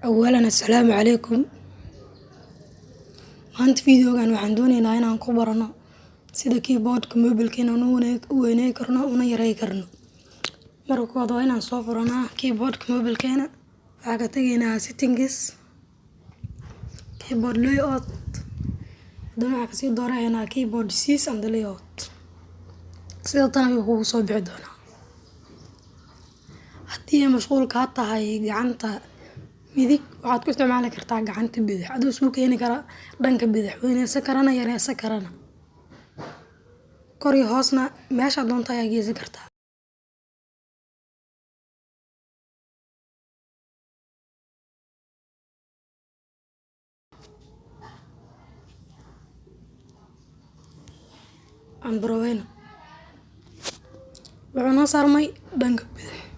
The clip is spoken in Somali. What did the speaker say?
أولاً السلام عليكم. maanta videogan waxaan doonaynaa inaan ku barano sida keyboardka mobilkeena u weynay karno una yaray karno. Marka koowaad waa inaan soo furanaa keyboardka mobilkeena. Waxaan ka tagaynaa settings, keyboard layout. Hadana waxaan kasii dooraynaa keyboard keys and layout. Sida tan ayuu kugu soo bixi doonaa. Haddii mashquul ka tahay gacanta midig, waxaad ku isticmaali kartaa gacanta bidix. Adoo isku keeni kara dhanka bidix, weynaysan karana yaraysan karana. Kor iyo hoosna meesha doonta ayaa geysan kartaa. Aan baroweyno. Wuxuu noo saarmay dhanka bidix.